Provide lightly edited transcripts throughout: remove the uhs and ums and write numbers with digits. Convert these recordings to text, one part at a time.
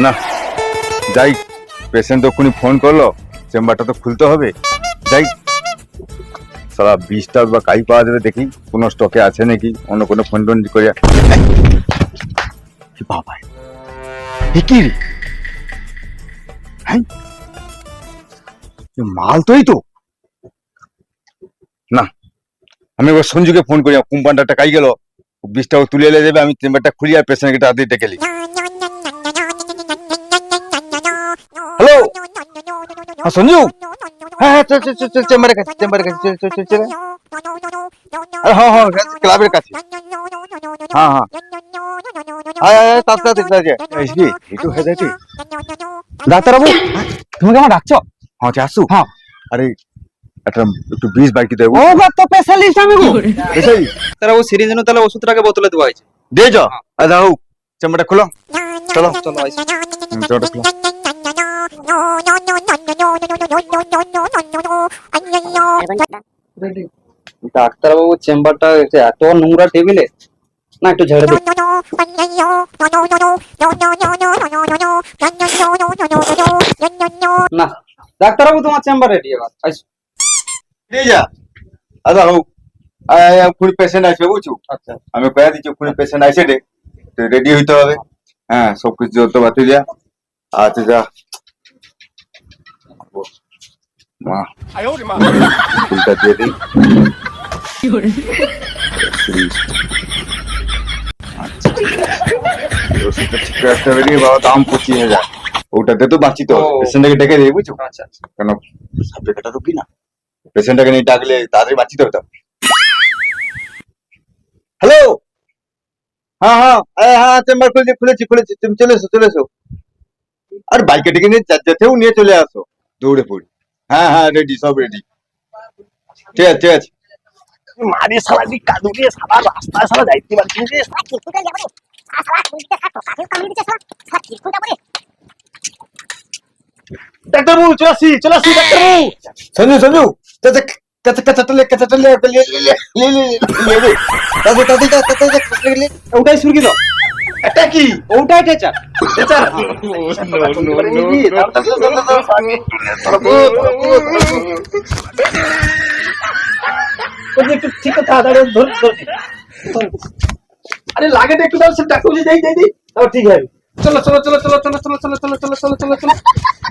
না যাই, পেশেন্ট তখনই ফোন করলো, চেম্বারটা তো খুলতে হবে। যাই, সারা 20টা বা কাই পাওয়া যাবে দেখি, কোনো স্টকে আছে নাকি, অন্য কোনো ফোন টোন করে। বাবা কি রে, হ্যাঁ মাল তোই তো না। আমি এবার সঞ্জুকে ফোন করি, কোম্পানিটা কাই গেল, 20টাও তুলে এলে যাবে, আমি চেম্বারটা খুলি আর পেশেন্টকে তাড়াতাড়ি ডেকে নিই। হ্যালো, হ্যাঁ সঞ্জু, হ্যাঁ হ্যাঁ চল চল চল, চেম্বারের কাছে, চেম্বারের কাছে চল চল চল। আরে হ্যাঁ হ্যাঁ, ক্লাবের কাছে। হ্যাঁ হ্যাঁ, আয় আয় তাড়াতাড়ি তাড়াতাড়ি আসবি, একটু হয়ে যাচ্ছে। ডাক্তারবাবু, তুমি কেমন ডাকছো? হ্যাঁ আসু। হ্যাঁ, আরে একটা একটু 20 বাকি দেবো। ও বাত তো স্পেশালিস্ট আমি গো, স্পেশালিস্ট। তারা ও সিরিজ জন্য তাহলে ওষুধটাকে বোতলে দেওয়া হয়েছে। দে যাও, আদা হোক, চেম্বারটা খোলো। চলো চলো আইসি। চেম্বারটা খোলো। ডাক্তারবাবু চেম্বারটা এত নোংরা টেবিলে, না একটু ঝেড়ে দিই। না ডাক্তারবাবু তোমার চেম্বার রেডি এবার আইসো। দে যা, আদা হোক। আয় কুড়ি পেশেন্ট আসবে বুঝছো। আচ্ছা আমি কয়ে দিচ্ছি কুড়ি পেশেন্ট আসে রে, রেডি হইতে হবে। হ্যাঁ সবকিছু যত বাতি যা। আচ্ছা যা মা, ফুলটা দিয়ে দিই। ওষুধটা ঠিক রাখতে হবে রে বাবা, দাম 25,000। ওটাতে তো বাঁচি তো, ও। পেশেন্টটাকে ডেকে দিই বুঝছো। আচ্ছা আচ্ছা। কেন সাবজেক্ট এটা রুগী না, পেশেন্টটাকে নিয়ে ডাকলে তাড়াতাড়ি বাঁচিতে হবে তো। হ্যালো, হ্যাঁ হ্যাঁ হ্যাঁ চেম্বার খুলেছি খুলেছি, তুমি চলে এসো চলে এসো। আর বাইকে টেকে নিয়ে যেতেও নিয়ে চলে আসো দৌড়ে পড়ি। হ্যাঁ হ্যাঁ রেডি, সব রেডি। ঠিক আছে ঠিক আছে। মারে শালা দি কাদু দিয়ে শালা রাস্তায় শালা যাইতে পারছি না রে শালা কিরকুটা যাবে রে শালা কুইটা শালা কাকে কামড়ে দিছে শালা শালা কিরকুটা বলে ডাক্তার বাবু চলে আসি ডাক্তার বাবু সঞ্জু সঞ্জু, কাঁচাটা ওটাই সুরকি দাও। এটা কি ওটাই টেচার টেচার। একটু ঠিক তাড়াতাড়ি ধর আরে লাগে একটু দাও সে ডাক্তার দেই দেই দেই তাও ঠিক আছে চলো চলো চলো চলো চলো চলো চলো চলো চলো চলো চলো চলো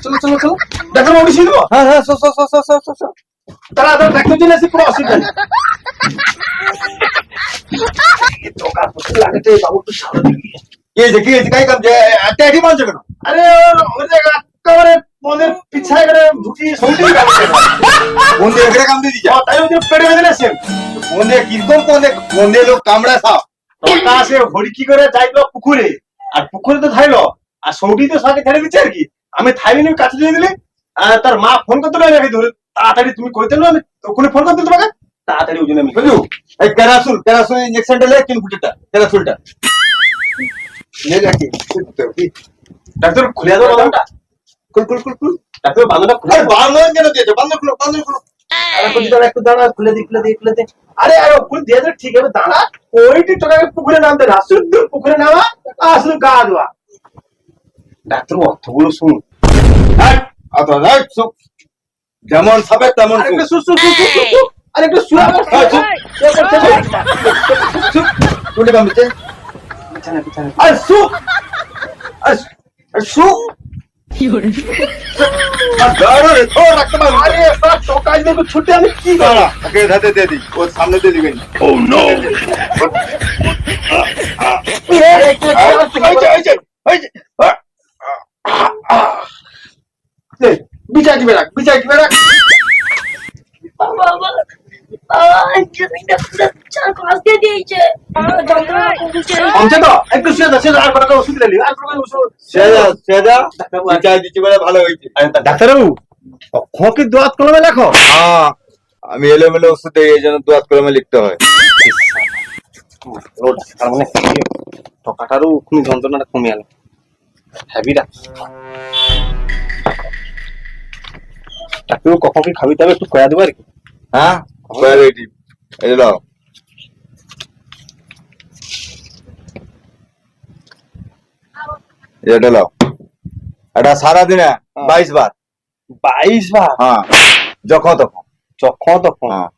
চলো চলো চলো ডাক্তার বাবু শুনবো হ্যাঁ হ্যাঁ so so so so so so. তারা ডাক্তার চলে আসি পুরো অসুবিধা নেই তোকার করতে লাগতে বাবু একটু সাবধানে কি হয়েছে কাই কাম যে একটা এটি মানছো কেন? আরে ওই জায়গা একেবারে মনের পিছায় করে ঢুকি সৌদি বন্ধে এখানে কাম দিয়ে দিছা, তাই ওই পেটে বেঁধে নেছেন বন্ধে কিরকম বন্ধে লোক কামড়া সাপ। টাকা আসে হড়কি করে যাইলো পুকুরে আর পুকুরে তো থাইলো আর সৌদি তো সাথে ছেড়ে দিচ্ছে আর কি আমি থাইলিনি কাছে দিয়ে দিলি আর তার মা ফোন করতে লাগে নাকি ধরে তাড়াতাড়ি তুমি কইতে না আমি ওখানে ফোন করতে তোমাকে তাড়াতাড়ি ওই জন্য আমি বুঝু এই ক্যারাসুল ইনজেকশনটা লে 3 ফুটেরটা ক্যারাসুলটা লে রাখি। ডাক্তার খুলে দাও বাঁধনটা কুল কুল কুল কুল। ডাক্তার বাঁধনটা খুলে আরে বান্ধন কেন দিয়েছো? বান্ধন খুলো বান্ধন খুলো। একটু দাঁড়া খুলে দি আরে আরে খুলে দিয়ে দে ঠিক আছে দাঁড়া ওইটি তোকে পুকুরে নামতে না শুদ্ধ পুকুরে নামা আর শুধু গা ধোয়া ডাক্তার অর্থগুলো শুন হ্যাঁ আচ্ছা রাইট সব যেমন সাবে তেমন আরে সুখ। একটু সু আরে একটু শুয়া কোনটা কাম দিচ্ছে? আরে সু আর সু আর গাড়ো রে তো রাখতে পারো। আরে সব টোকাই দেব ছুটে আমি কি করব দাঁড়া, ওকে হাতে দিয়ে দিই, ওর সামনে দিয়ে দিবেন। ও নো বিচার দিবে রাখ বাবা ইঞ্জেকশনটা পুরো চার পাঁচ দিয়ে দিয়েছে আমার যন্ত্রণা কমছে অমছে তো একটু শুয়ে দা আর বড় ওষুধ দিলি আর বড় ওষুধ সেদা বিচার দিচ্ছি বলে ভালো হয়েছে। ডাক্তারবাবু কি দোয়াত কলমে লেখো হ্যাঁ আমি এলোমেলো ওষুধ দিই, এই জন্য দোয়াত কলমে লিখতে হয়। তার মানে টকাটারও তুমি যন্ত্রণাটা কমে গেল হ্যাবিটা। ডাক্তারবাবু কখন কি খাবি তবে একটু কয়া দেবো আর কি। হ্যাঁ রেডি, এই লাও। এটা লাও। এটা সারাদিনে 22 বার। 22 বার? হ্যাঁ, যখন তখন। যখন তখন? হ্যাঁ।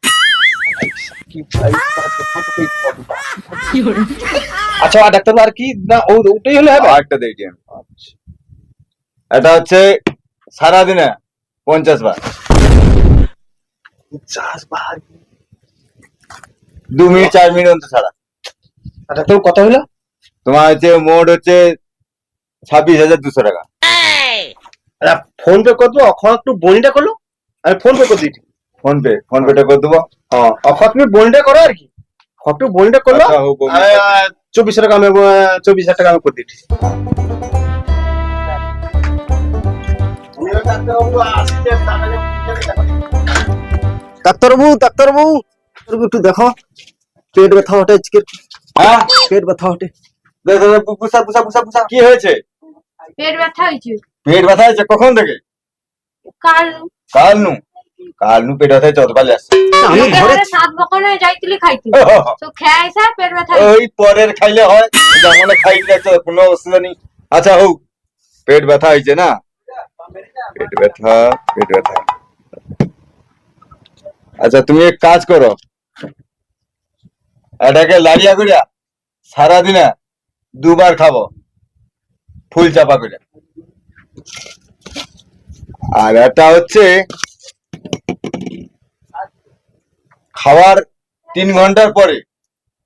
কি 22 বার যখন তখন? আচ্ছা ডাক্তার আর কি না ওটাই হলে হবে? আরেকটা দেখি আমি। এটা হচ্ছে সারাদিনে 50 বার। 50 বার? 2 মিনিট 4 মিনিট অন্তর ছাড়া। আর ডাক্তার কত হলো? তোমার হচ্ছে মোট হচ্ছে 26,200 টাকা। আরে ফোন পে করবো, এখন একটু বনিটা করলো, আমি ফোন পে করে দিই। ফোন পেটা করে দেবো। হ্যাঁ, এখন তুমি বনিটা করো আর কি, একটু বনিটা করলো। আচ্ছা, হোক, বনি। 24 টাকা আমি 24,000 টাকা আমি করে দিচ্ছি। ডাক্তারবাবু ডাক্তারবাবু একটু দেখো, পেট ব্যথা ওঠে আজকে, হ্যাঁ, পেট ব্যথা ওঠে। পুষা কি হয়েছে? পেট ব্যথা হয়েছে পেট ব্যথা হয়েছে কখন থেকে? কাল কাল নু পেট ব্যথা হয়েছে, অতকালে আসছে। আমি ঘরে সাত বকনে যাইতিলি খাইতে তো খেয়ে পেট ব্যথা ওই পরের খাইলে হয়, যেমন খাই তো কোনো অসুবিধা নেই। আচ্ছা হোক, পেট ব্যথা হয়েছে না, পেট ব্যথা। আচ্ছা তুমি এক কাজ করো, এটাকে লাড়িয়া করিয়া সারাদিনে 2 বার খাবো, ফুল চাপা করে। আর এটা হচ্ছে খাওয়ার 3 ঘন্টার পরে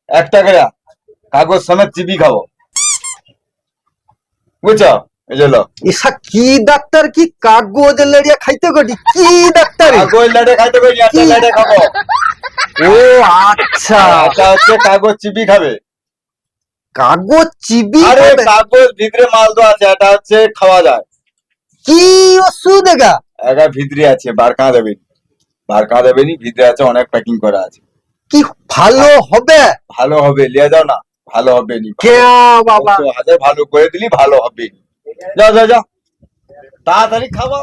একটা করে কাগজ সমেত চিবি খাবো, বুঝছো? এই যে লো, ইসা কি ডাক্তার, কি কাগজ লড়িয়া খাইতে গটি, কি ডাক্তার? কাগজ লাড়ে খাইতে পারি, একটা লাড়ে খাবো। ও আচ্ছা, এটা হচ্ছে কাগজ চিবি খাবে। কাগজ চিবি আরে খাবে? কাগজ ভিতরে মাল তো আছে, এটা হচ্ছে খাওয়া যায়। কি ওষুধ এগা? একা ভিতরে আছে, বার কাঁ দেবেনি, ভিতরে আছে, অনেক প্যাকিং করা আছে। কি ভালো হবে? ভালো হবে, লিয়ে যাও না, ভালো হবে নি। কে বাবা, 100,000 ভালো করে দিলি, ভালো হবে। যাও তাড়াতাড়ি খাবো।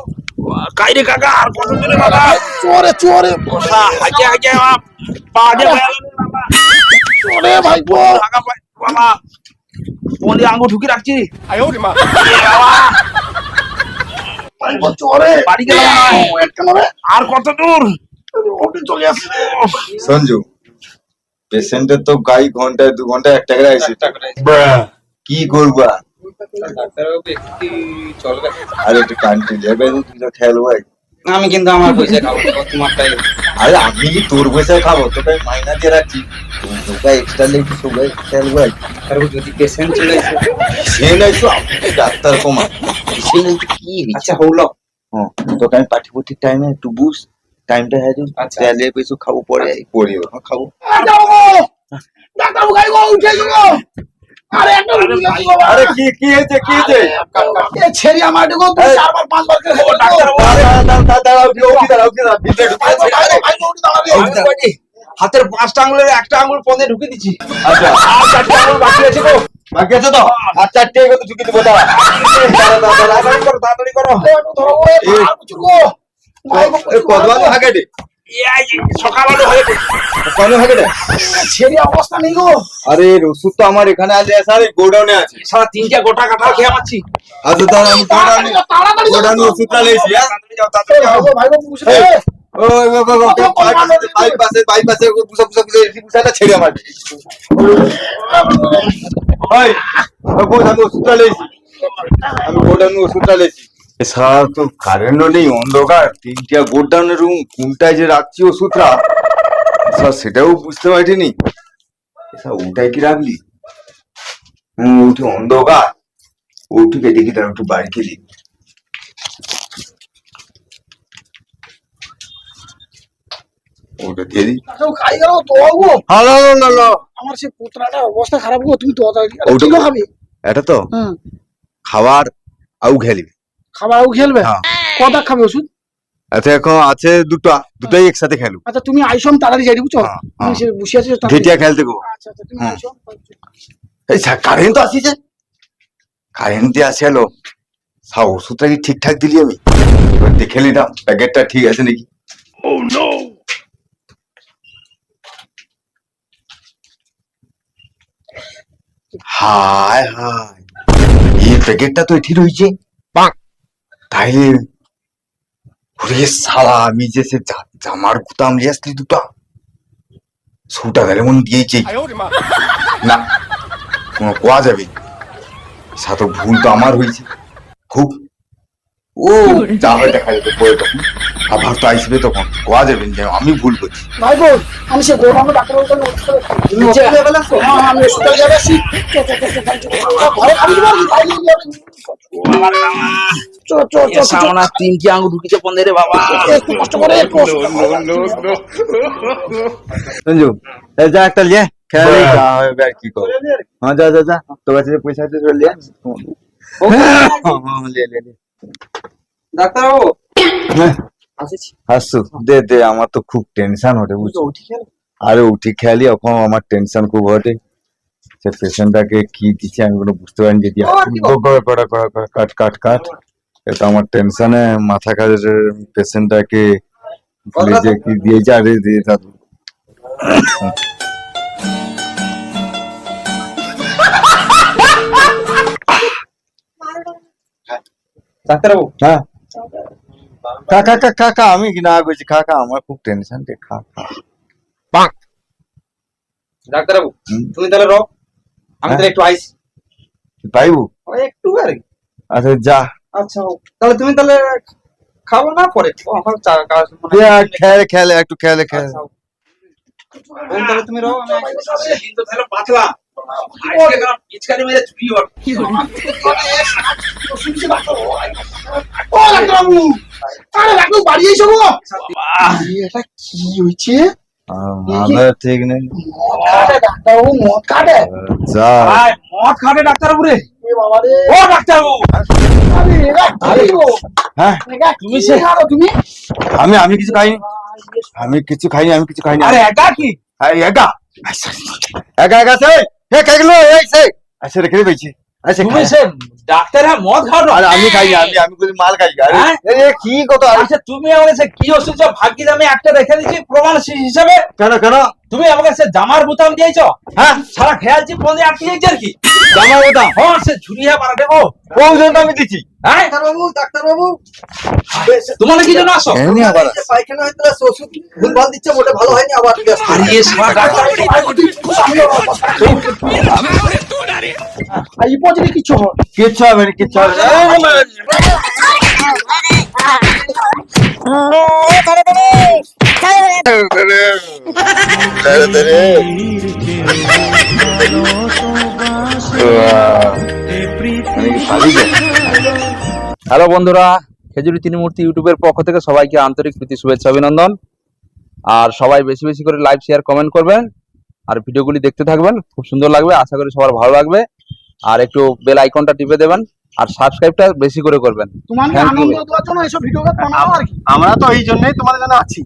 কাইরে কাকা আর কত দিনে বাবা? চোরে চোরে বসা হাগে হাগে পা দিয়ে গেল বাবা। চোরে ভাই গো হাগা ভাই বাবা, কোন আঙ্গুল ঢুকি রাখছি। আয়ো রে মা বাবা, ভাই গো চোরে বাড়ি গেল না, ওয়েট কেন রে? আর কত দূর? ওটি চলে আসছে। সঞ্জু, পেশেন্টের তো গাই ঘন্টায় 2 ঘন্টায় 1 টাকা আইছে, কি করবো আর? ডাক্তারবাবু একটু চলবে? আরে একটু কান্ট্রি যাবে, তুই তো খেয়াল ভাই। আমি কিন্তু আমার পয়সা খাবো, তোমারটাই। আরে আমি কি তোর পয়সায় খাবো? তোকে মাইনা দিয়ে রাখছি, তোকে এক্সট্রা লেগে তোকে খেয়াল ভাই। ডাক্তারবাবু যদি পেশেন্ট চলে আসে? সে নাই তো আমি ডাক্তার কমা, সে নাই তো কি হয়েছে? আচ্ছা হলো। হ্যাঁ, তোকে আমি পাঠিয়ে টাইমে একটু বুঝ, টাইমটা হ্যাঁ আচ্ছা। তাহলে পেছু খাবো, পরে খাবো। ডাক্তারবাবু গাই গো উঠে গো। আরে একটা আরে কি হয়েছে? এ ছেড়ি আমার দেখো, তুই 4 বার 5 বার করে ডাক্তারবাবু হাতের 5টা আঙ্গুলের একটা আঙ্গুল পদে ঢুকে দিচ্ছি। আচ্ছা, আর 4টা আঙ্গুল বাকি আছে গো। বাকি আছে তো? আর 4টে এগো তো ঝুঁকি দেবো, দাঁড়া। তাড়াতাড়ি করো। আর কিছু গো। কদবানো হাগেটে সকাল আলো হয়ে ছেড়ি অবস্থা নেই গো। আরে ওষুধ তো আমার এখানে আছে, স্যার গোডাউনে আছে। সারা 3টা গোটা কাঁঠাল খেয়ে পাচ্ছি। আচ্ছা তাহলে আমি গোডাউনে ওষুধটা লেছি। হ্যাঁ ভাই গো বুঝে বাইপাসে পুষাটা ছেড়ে আমার আমি ওষুধটা লেছি, আমি গোডাউনে ওষুধটা লেছি। স্যার তো কারেন্টও নেই, অন্ধকার, 3টা গোডাউনের রুম, কোনটায় যে রাখছি ওষুধটা স্যার সেটাও বুঝতে পারিনি। স্যার ওটাই কি রাখলি? ওটি অন্ধকার, ওটিকে দেখি তার একটু বাড়ি খেলি। ওটা দিয়ে দিই। খাই গেল তো গো। আমার সে পুত্রাটা অবস্থা খারাপ গো, তুমি তো ওটা খাবি? এটা তো খাবার আউ খেলি। খাবার আউ খেলবে? হ্যাঁ। কটা খাবে ওষুধ? আচ্ছা এখন আছে দুটাই একসাথে খেলু। আচ্ছা তুমি আইসম তাড়াতাড়ি যাই বুঝছো, হ্যাঁ, তুমি সে বসে আছিস ঘেটিয়া খেলতে গো। আচ্ছা তুমি হ্যাঁ। আইসো। এই কারেন্ট তো আসিছে, কারেন্ট দিয়ে আসে এলো। ওষুধটা কি ঠিকঠাক দিলি? আমি এবার দেখে নিলাম প্যাকেটটা ঠিক আছে নাকি। হায় এই প্যাকেটটা তো ঠিক রয়েছে, তাইলে ওরে শালা আমি যে সে জামার গুতাম নিয়ে আসলি দুটা ছুটা গেলে মন দিয়েছি না কোনো কোয়া যাবে সাথে ভুল তো আমার হয়েছে খুব ও যা হয় দেখা যেত পরে তখন আবার তো আসবে তখন কোয়া যাবে যে আমি ভুল করছি ভাই বোন আমি সে গৌরাঙ্গ ডাক্তার বলতে আমি হসপিটাল যাবে আসি ঘরে খাবি পারবি ভাই সামনা 3টি আঙুল ঢুকিছে পন্দে রে বাবা একটু কষ্ট করে একটু সঞ্জু এই যা একটা লিয়ে খেলে যা হবে আর কি করবো হ্যাঁ যা যা যা তোর কাছে যে পয়সা আছে লিয়ে লিয়ে ডাক্তার বাবু হ্যাঁ আসিছি হাসু দে দে আমার তো খুব টেনশন হটে বুঝছো আরে উঠি খেয়ালি এখন আমার টেনশন খুব হটে সে পেশেন্টটাকে কি দিচ্ছে আমি কোনো বুঝতে পারিনি যে কাট কাট কাট এটা আমার টেনশনে মাথা কাজে পেশেন্টটাকে ভুলে যে কি দিয়েছে আরে দিয়ে দাদু ডাক্তার বাবু হ্যাঁ খা খা খা খা খা আমি কি না করছি খা খা আমার খুব টেনশন রে খা খা ডাক্তার বাবু তুমি তাহলে রও আমি তাহলে একটু আইস পাইবু ওই একটু আর কি। আচ্ছা যা আচ্ছা তাহলে তুমি তাহলে খাবো না পরে আমার চা কাজ খেলে খেলে একটু খেলে খেলে তাহলে তুমি রও আমি কিন্তু তাহলে পাতলা পিচকারি মেরে ছুটি ওর ও ডাক্তার বাবু আরে ডাক্তার বাড়ি এসো গো এটা কি হইছে মাথা ঠিক নেই কাটে ডাক্তার বাবু মদ কাটে যা মদ খাবে ডাক্তার বাবু রে এ বাবা রে ও ডাক্তার বাবু আরে এরা কি গো হ্যাঁ তুমি সে খাও তুমি আমি কিছু খাইনি আমি কিছু খাইনি আরে একা কি আরে একা একা একা সে হে কে গেলো এই সে আচ্ছা রেখে দিয়েছি আচ্ছা তুমি সে ডাক্তার হ্যাঁ মদ খাও না আরে আমি খাই আমি বলি মাল খাই আরে হ্যাঁ? এ কি কথা আরে আচ্ছা তুমি আমাকে সে কি ওষুধ ভাগ্যি আমি একটা রেখে দিচ্ছি প্রমাণ হিসাবে কেন কেন তুমি আমাকে সে জামার বোতাম দিয়েছো হ্যাঁ সারা খেয়ালছি পন্দে আটকে যাচ্ছে আর কি জামা বোতাম হ্যাঁ সে ঝুড়িয়া মারা দেখো কোন জন্য আমি দিচ্ছি হ্যাঁ ডাক্তার বাবু তোমার কি জন্য আসো এমনি আবার পায়খানা হয়তো ওষুধ ভুলভাল দিচ্ছে মোটে ভালো হয়নি আবার আরে এ সারা ডাক্তার এই পজিটিভ কিছু হয় কিচ্ছু হবে না কিচ্ছু হবে না হ্যালো বন্ধুরা খেজুরি তিনমূর্তি ইউটিউবের পক্ষ থেকে সবাইকে আন্তরিক প্রীতি শুভেচ্ছা অভিনন্দন আর সবাই বেশি বেশি করে লাইক শেয়ার কমেন্ট করবেন আর ভিডিওগুলি দেখতে থাকবেন খুব সুন্দর লাগবে আশা করি সবার ভালো লাগবে আর একটু বেল আইকনটা টিপে দেবেন আর সাবস্ক্রাইবটা বেশি করে করবেন তোমার Thank you. আনন্দ দেওয়ার জন্য এইসব ভিডিও বানাবো আর কি আমরা তো এই জন্যই তোমার জন্য আছি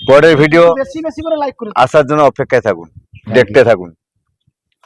পরের ভিডিও বেশি বেশি করে লাইক করে আসার জন্য অপেক্ষায় থাকুন দেখতে থাকুন